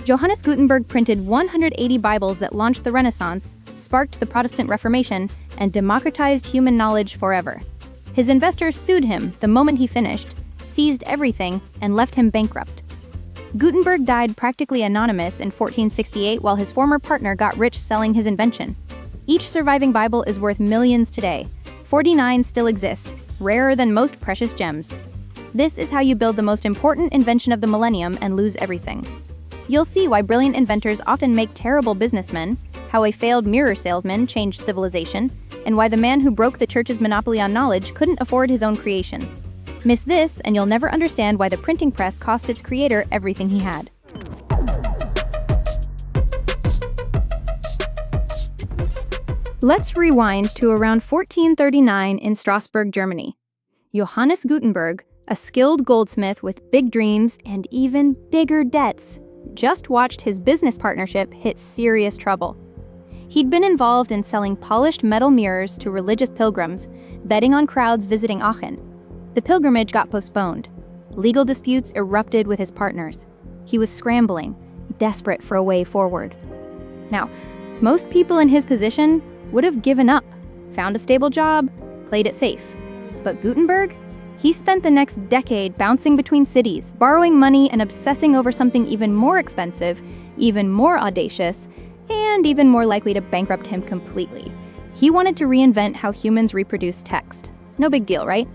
Johannes Gutenberg printed 180 Bibles that launched the Renaissance, sparked the Protestant Reformation, and democratized human knowledge forever. His investors sued him the moment he finished, seized everything, and left him bankrupt. Gutenberg died practically anonymous in 1468 while his former partner got rich selling his invention. Each surviving Bible is worth millions today. 49 still exist, rarer than most precious gems. This is how you build the most important invention of the millennium and lose everything. You'll see why brilliant inventors often make terrible businessmen, how a failed mirror salesman changed civilization, and why the man who broke the church's monopoly on knowledge couldn't afford his own creation. Miss this, and you'll never understand why the printing press cost its creator everything he had. Let's rewind to around 1439 in Strasbourg, Germany. Johannes Gutenberg, a skilled goldsmith with big dreams and even bigger debts, just watched his business partnership hit serious trouble. He'd been involved in selling polished metal mirrors to religious pilgrims, betting on crowds visiting Aachen. The pilgrimage got postponed. Legal disputes erupted with his partners. He was scrambling, desperate for a way forward. Now, most people in his position would have given up, found a stable job, played it safe. But Gutenberg? He spent the next decade bouncing between cities, borrowing money and obsessing over something even more expensive, even more audacious, and even more likely to bankrupt him completely. He wanted to reinvent how humans reproduce text. No big deal, right?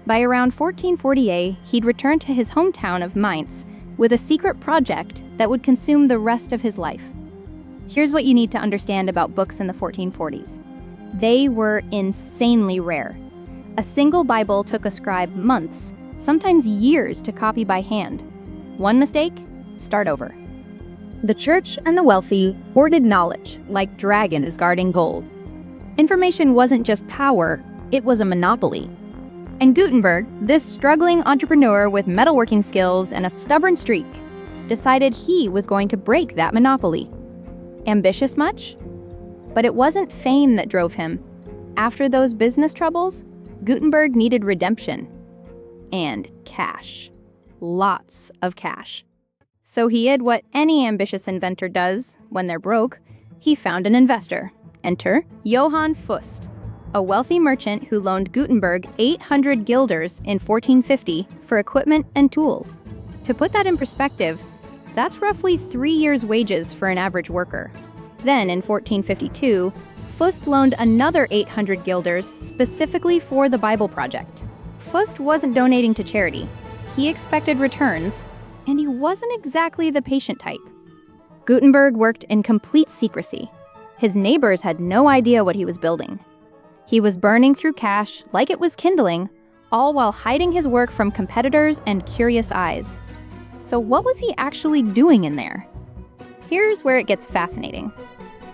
By around 1448, he'd returned to his hometown of Mainz with a secret project that would consume the rest of his life. Here's what you need to understand about books in the 1440s. They were insanely rare. A single Bible took a scribe months, sometimes years, to copy by hand. One mistake? Start over. The church and the wealthy hoarded knowledge, like dragons guarding gold. Information wasn't just power, it was a monopoly. And Gutenberg, this struggling entrepreneur with metalworking skills and a stubborn streak, decided he was going to break that monopoly. Ambitious much? But it wasn't fame that drove him. After those business troubles, Gutenberg needed redemption. And cash. Lots of cash. So he did what any ambitious inventor does when they're broke. He found an investor. Enter Johann Fust, a wealthy merchant who loaned Gutenberg 800 guilders in 1450 for equipment and tools. To put that in perspective, that's roughly 3 years' wages for an average worker. Then, in 1452, Fust loaned another 800 guilders specifically for the Bible project. Fust wasn't donating to charity. He expected returns, and he wasn't exactly the patient type. Gutenberg worked in complete secrecy. His neighbors had no idea what he was building. He was burning through cash like it was kindling, all while hiding his work from competitors and curious eyes. So what was he actually doing in there? Here's where it gets fascinating.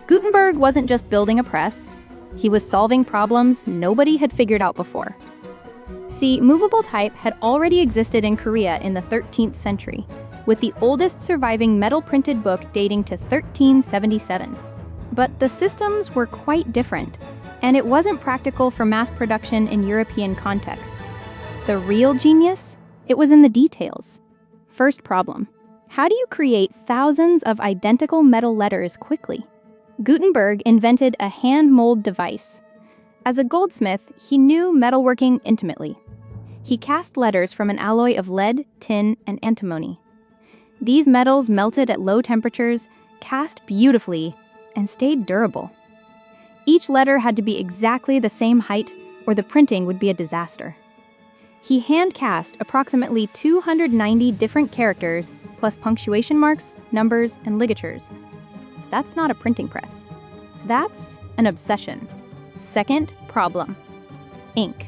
Gutenberg wasn't just building a press. He was solving problems nobody had figured out before. See, movable type had already existed in Korea in the 13th century, with the oldest surviving metal-printed book dating to 1377. But the systems were quite different, and it wasn't practical for mass production in European contexts. The real genius? It was in the details. First problem: how do you create thousands of identical metal letters quickly? Gutenberg invented a hand-mold device. As a goldsmith, he knew metalworking intimately. He cast letters from an alloy of lead, tin, and antimony. These metals melted at low temperatures, cast beautifully, and stayed durable. Each letter had to be exactly the same height, or the printing would be a disaster. He hand-cast approximately 290 different characters, plus punctuation marks, numbers, and ligatures. That's not a printing press. That's an obsession. Second problem: ink.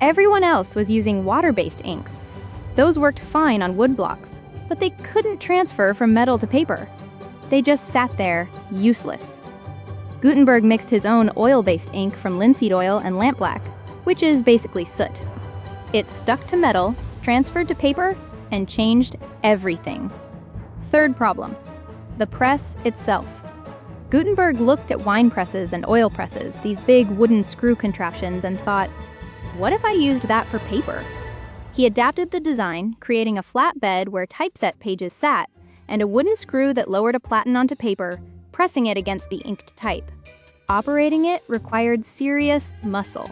Everyone else was using water-based inks. Those worked fine on wood blocks, but they couldn't transfer from metal to paper. They just sat there, useless. Gutenberg mixed his own oil-based ink from linseed oil and lampblack, which is basically soot. It stuck to metal, transferred to paper, and changed everything. Third problem: the press itself. Gutenberg looked at wine presses and oil presses, these big wooden screw contraptions, and thought, what if I used that for paper? He adapted the design, creating a flat bed where typeset pages sat, and a wooden screw that lowered a platen onto paper, pressing it against the inked type. Operating it required serious muscle.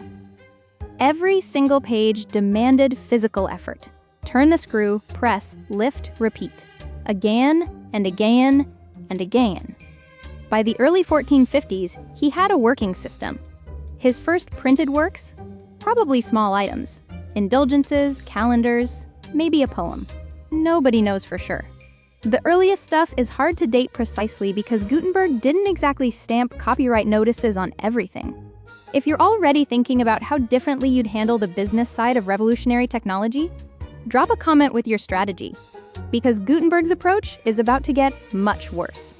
Every single page demanded physical effort. Turn the screw, press, lift, repeat. Again and again and again. By the early 1450s, he had a working system. His first printed works? Probably small items. Indulgences, calendars, maybe a poem. Nobody knows for sure. The earliest stuff is hard to date precisely because Gutenberg didn't exactly stamp copyright notices on everything. If you're already thinking about how differently you'd handle the business side of revolutionary technology, drop a comment with your strategy, because Gutenberg's approach is about to get much worse.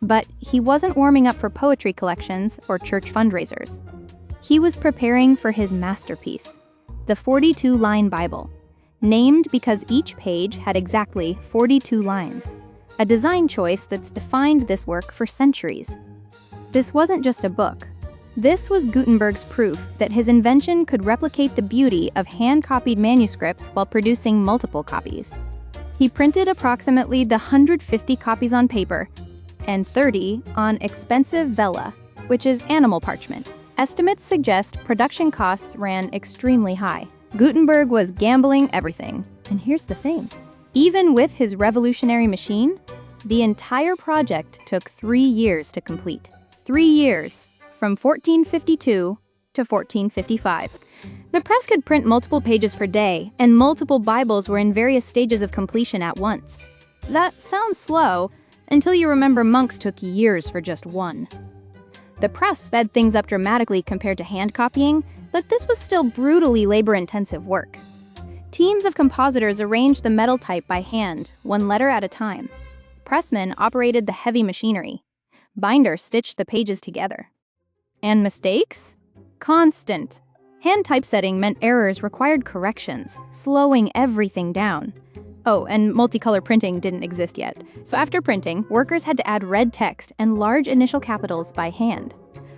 But he wasn't warming up for poetry collections or church fundraisers. He was preparing for his masterpiece, the 42-line Bible, named because each page had exactly 42 lines, a design choice that's defined this work for centuries. This wasn't just a book. This was Gutenberg's proof that his invention could replicate the beauty of hand-copied manuscripts while producing multiple copies. He printed approximately 150 copies on paper and 30 on expensive vella, which is animal parchment. Estimates suggest production costs ran extremely high. Gutenberg was gambling everything. And here's the thing. Even with his revolutionary machine, the entire project took 3 years to complete. 3 years, from 1452 to 1455. The press could print multiple pages per day, and multiple Bibles were in various stages of completion at once. That sounds slow, until you remember monks took years for just one. The press sped things up dramatically compared to hand copying, but this was still brutally labor-intensive work. Teams of compositors arranged the metal type by hand, one letter at a time. Pressmen operated the heavy machinery. Binders stitched the pages together. And mistakes? Constant. Hand typesetting meant errors required corrections, slowing everything down. Oh, and multicolor printing didn't exist yet. So after printing, workers had to add red text and large initial capitals by hand.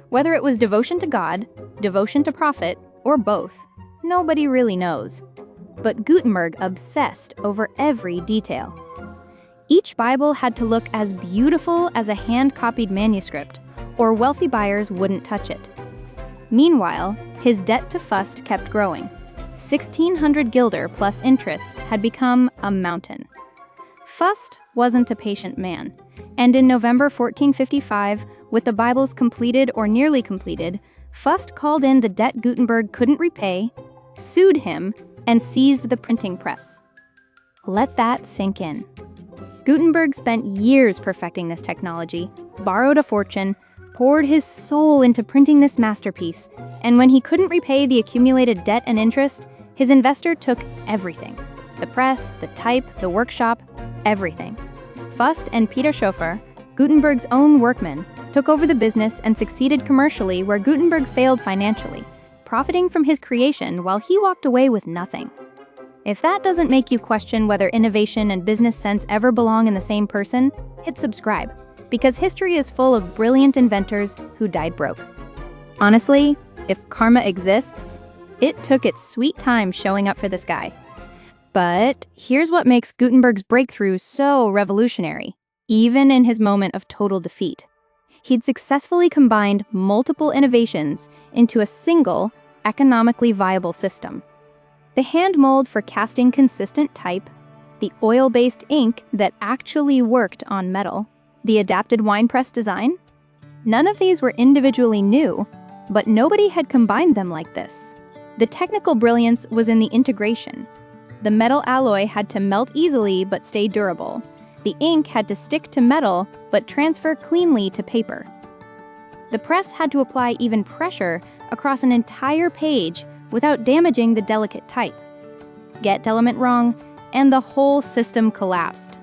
Whether it was devotion to God, devotion to profit, or both, nobody really knows. But Gutenberg obsessed over every detail. Each Bible had to look as beautiful as a hand-copied manuscript, or wealthy buyers wouldn't touch it. Meanwhile, his debt to Fust kept growing. 1,600 guilder plus interest had become a mountain. Fust wasn't a patient man, and in November 1455, with the Bibles completed or nearly completed, Fust called in the debt Gutenberg couldn't repay, sued him, and seized the printing press. Let that sink in. Gutenberg spent years perfecting this technology, borrowed a fortune, poured his soul into printing this masterpiece, and when he couldn't repay the accumulated debt and interest, his investor took everything. The press, the type, the workshop, everything. Fust and Peter Schoeffer, Gutenberg's own workmen, took over the business and succeeded commercially where Gutenberg failed financially, profiting from his creation while he walked away with nothing. If that doesn't make you question whether innovation and business sense ever belong in the same person, hit subscribe, because history is full of brilliant inventors who died broke. Honestly, if karma exists, it took its sweet time showing up for this guy. But here's what makes Gutenberg's breakthrough so revolutionary, even in his moment of total defeat. He'd successfully combined multiple innovations into a single, economically viable system. The hand mold for casting consistent type, the oil-based ink that actually worked on metal, the adapted wine press design. None of these were individually new, but nobody had combined them like this. The technical brilliance was in the integration. The metal alloy had to melt easily but stay durable. The ink had to stick to metal but transfer cleanly to paper. The press had to apply even pressure across an entire page without damaging the delicate type. Get element wrong, and the whole system collapsed.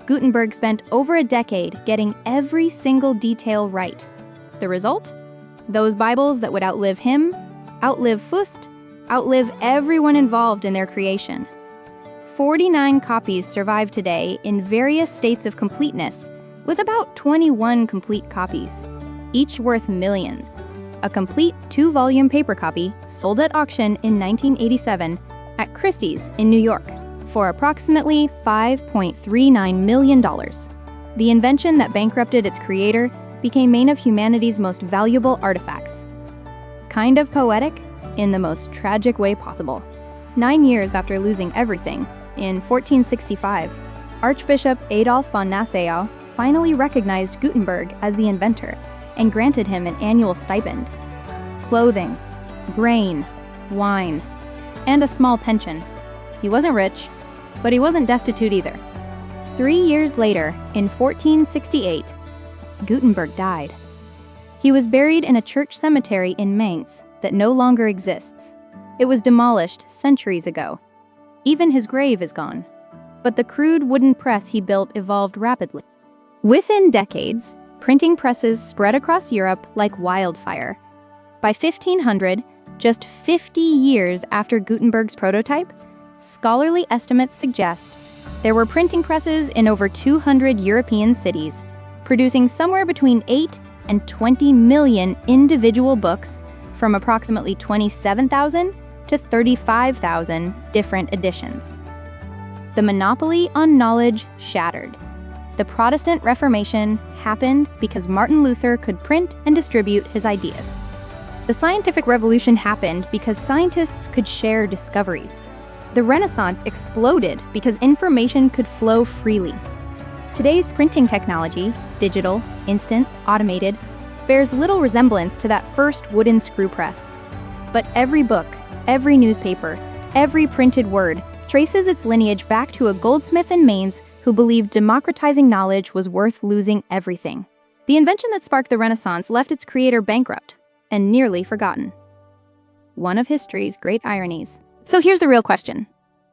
Gutenberg spent over a decade getting every single detail right. The result? Those Bibles that would outlive him, outlive Fust, outlive everyone involved in their creation. 49 copies survive today in various states of completeness, with about 21 complete copies, each worth millions. A complete 2-volume paper copy sold at auction in 1987 at Christie's in New York. for approximately $5.39 million. The invention that bankrupted its creator became one of humanity's most valuable artifacts. Kind of poetic, in the most tragic way possible. 9 years after losing everything, in 1465, Archbishop Adolf von Nassau finally recognized Gutenberg as the inventor and granted him an annual stipend. Clothing, grain, wine, and a small pension. He wasn't rich, but he wasn't destitute either. 3 years later, in 1468, Gutenberg died. He was buried in a church cemetery in Mainz that no longer exists. It was demolished centuries ago. Even his grave is gone. But the crude wooden press he built evolved rapidly. Within decades, printing presses spread across Europe like wildfire. By 1500, just 50 years after Gutenberg's prototype, scholarly estimates suggest there were printing presses in over 200 European cities, producing somewhere between 8 and 20 million individual books from approximately 27,000 to 35,000 different editions. The monopoly on knowledge shattered. The Protestant Reformation happened because Martin Luther could print and distribute his ideas. The scientific revolution happened because scientists could share discoveries. The Renaissance exploded because information could flow freely. Today's printing technology, digital, instant, automated, bears little resemblance to that first wooden screw press. But every book, every newspaper, every printed word traces its lineage back to a goldsmith in Mainz who believed democratizing knowledge was worth losing everything. The invention that sparked the Renaissance left its creator bankrupt and nearly forgotten. One of history's great ironies. So here's the real question.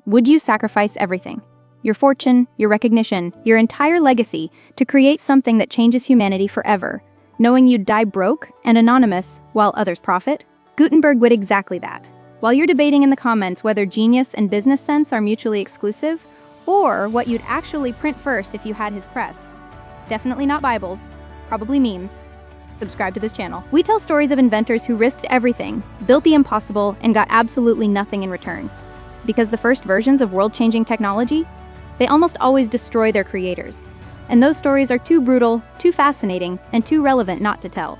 Would you sacrifice everything? Your fortune, your recognition, your entire legacy to create something that changes humanity forever, knowing you'd die broke and anonymous while others profit? Gutenberg would exactly that. While you're debating in the comments whether genius and business sense are mutually exclusive, or what you'd actually print first if you had his press. Definitely not Bibles, probably memes. Subscribe to this channel. We tell stories of inventors who risked everything, built the impossible, and got absolutely nothing in return. Because the first versions of world-changing technology, they almost always destroy their creators. And those stories are too brutal, too fascinating, and too relevant not to tell.